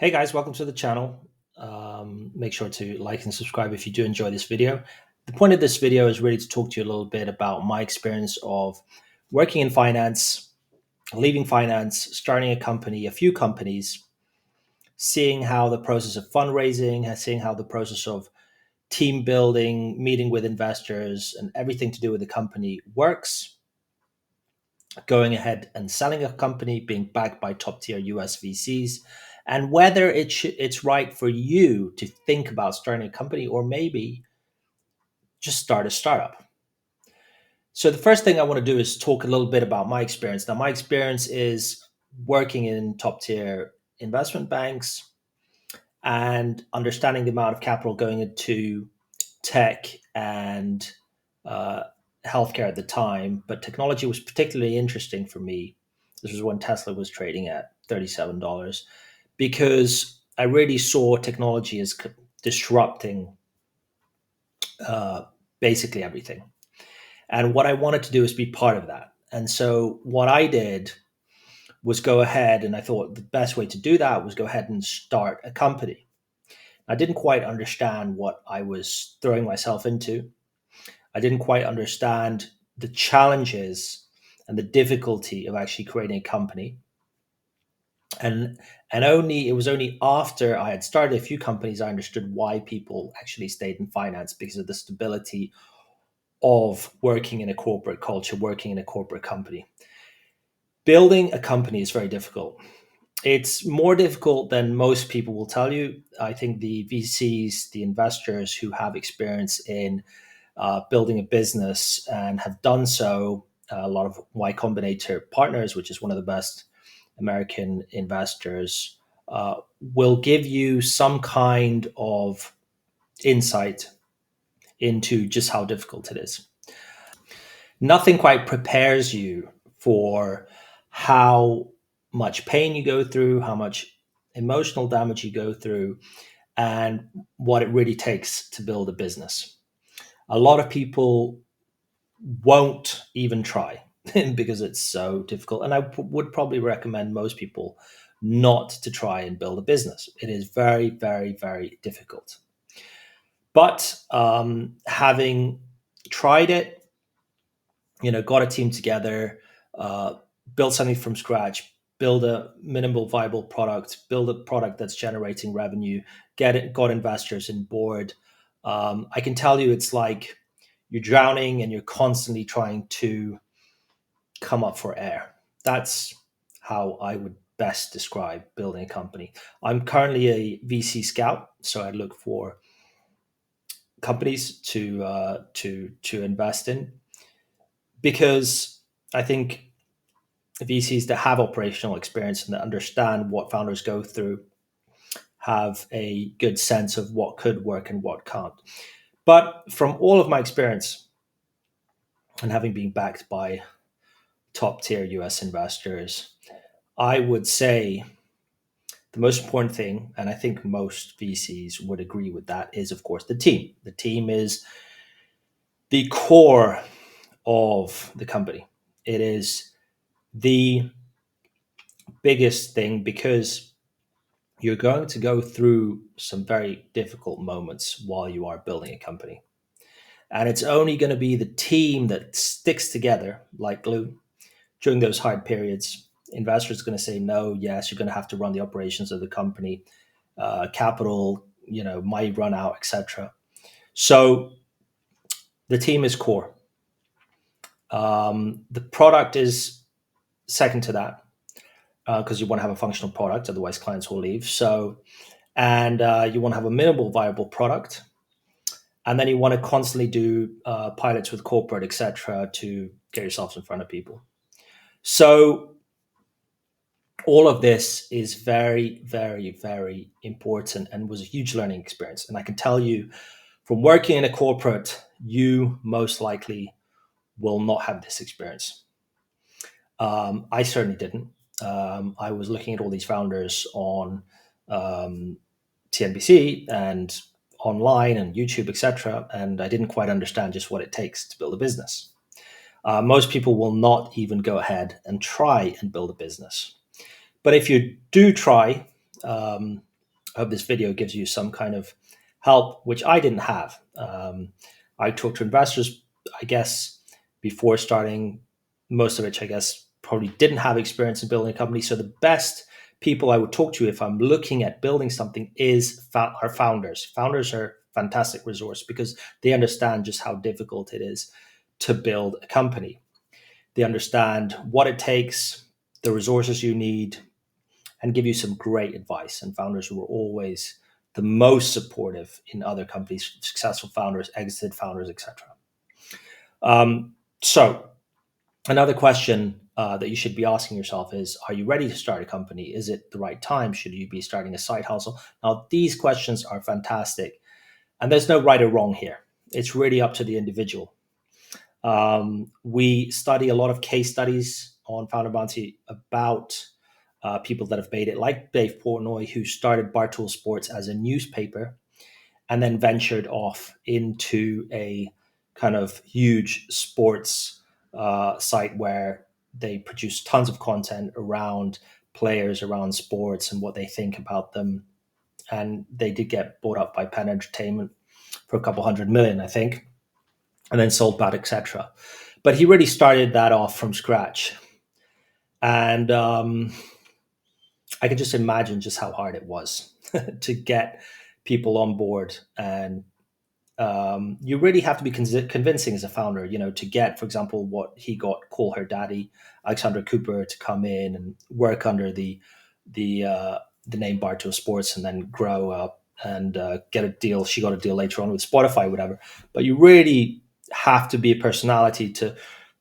Hey guys, welcome to the channel. Make sure to like and subscribe if you do enjoy this video. The point of this video is really to talk to you a little bit about my experience of working in finance, leaving finance, starting a company, a few companies, seeing how the process of fundraising, seeing how the process of team building, meeting with investors, and everything to do with the company works, going ahead and selling a company, being backed by top tier US VCs, and whether it's right for you to think about starting a company or maybe just start a startup. So the first thing I want to do is talk a little bit about my experience. Now, my experience is working in top tier investment banks and understanding the amount of capital going into tech and uh, healthcare at the time, but technology was particularly interesting for me. This was when Tesla was trading at $37 because I really saw technology as disrupting uh, basically everything. And what I wanted to do is be part of that. And so what I did was go ahead, and I thought the best way to do that was go ahead and start a company. I didn't quite understand what I was throwing myself into. I didn't quite understand the challenges and the difficulty of actually creating a company. And only it was only after I had started a few companies I understood why people actually stayed in finance, because of the stability of working in a corporate culture, working in a corporate company. Building a company is very difficult. It's more difficult than most people will tell you. I think the VCs, the investors who have experience in building a business and have done so, a lot of Y Combinator partners, which is one of the best American investors, will give you some kind of insight into just how difficult it is. Nothing quite prepares you for how much pain you go through, how much emotional damage you go through, and what it really takes to build a business. A lot of people won't even try because it's so difficult. And would probably recommend most people not to try and build a business. It is very, very, very difficult. But having tried it, got a team together, uh, build something from scratch, build a minimal viable product, build a product that's generating revenue, got investors in board. I can tell you, it's like you're drowning and you're constantly trying to come up for air. That's how I would best describe building a company. I'm currently a VC scout, so I look for companies to invest in, because I think VCs that have operational experience and that understand what founders go through have a good sense of what could work and what can't. But from all of my experience and having been backed by top tier US investors, I would say the most important thing, and I think most VCs would agree with that, is of course the team. The team is the core of the company. It is the biggest thing because you're going to go through some very difficult moments while you are building a company. And it's only going to be the team that sticks together like glue during those hard periods. Investors are going to say no, yes, you're going to have to run the operations of the company. Capital, might run out, etc. So the team is core. The product is second to that, because you want to have a functional product, otherwise clients will leave. So, and you want to have a minimal viable product, and then you want to constantly do pilots with corporate, etc., to get yourselves in front of people. So all of this is very, very, very important and was a huge learning experience. And I can tell you, from working in a corporate, you most likely will not have this experience. I certainly didn't. I was looking at all these founders on TNBC and online and YouTube, etc., and I didn't quite understand just what it takes to build a business. Most people will not even go ahead and try and build a business. But if you do try, I hope this video gives you some kind of help, which I didn't have. I talked to investors, I guess, before starting, most of which I guess probably didn't have experience in building a company. So the best people I would talk to if I'm looking at building something are founders. Founders are a fantastic resource because they understand just how difficult it is to build a company. They understand what it takes, the resources you need, and give you some great advice. And founders were always the most supportive in other companies, successful founders, exited founders, etc. So another question that you should be asking yourself is, are you ready to start a company? Is it the right time? Should you be starting a side hustle? Now, these questions are fantastic. And there's no right or wrong here. It's really up to the individual. We study a lot of case studies on Founder Bounty about people that have made it, like Dave Portnoy, who started Barstool Sports as a newspaper and then ventured off into a kind of huge sports site where they produce tons of content around players, around sports, and what they think about them. And they did get bought up by Penn Entertainment for a couple $100 million, I think, and then sold back, etc. But he really started that off from scratch. And I can just imagine just how hard it was to get people on board. And you really have to be convincing as a founder, to get, for example, what he got, Call Her Daddy, Alexander Cooper, to come in and work under the name Barstool Sports and then grow up and get a deal. She got a deal later on with Spotify, whatever. But you really have to be a personality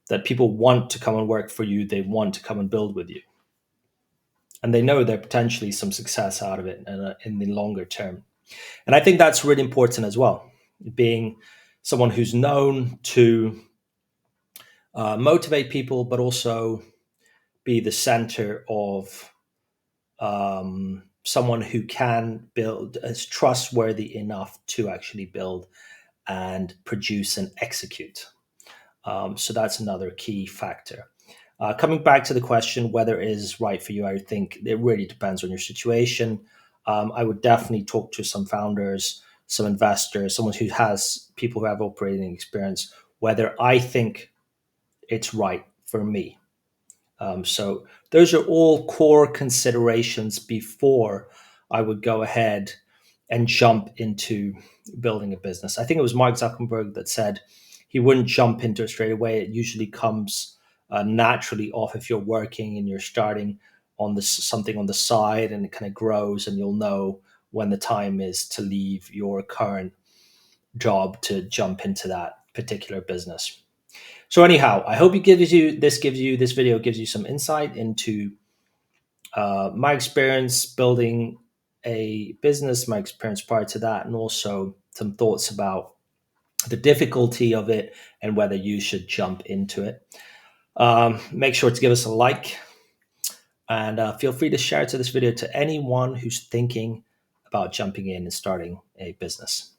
that people want to come and work for you. They want to come and build with you. And they know there's potentially some success out of it in the longer term. And I think that's really important as well, being someone who's known to motivate people, but also be the center of someone who can build, is trustworthy enough to actually build and produce and execute. So that's another key factor. Coming back to the question whether it is right for you, I think it really depends on your situation. I would definitely talk to some founders, some investors, someone who has people who have operating experience, whether I think it's right for me. So those are all core considerations before I would go ahead and jump into building a business. I think it was Mark Zuckerberg that said he wouldn't jump into it straight away. It usually comes naturally off if you're working and you're starting on something on the side, and it kind of grows, and you'll know when the time is to leave your current job to jump into that particular business. So anyhow, I hope this video gives you some insight into my experience building a business, my experience prior to that, and also some thoughts about the difficulty of it and whether you should jump into it. Make sure to give us a like, and feel free to share this video to anyone who's thinking about jumping in and starting a business.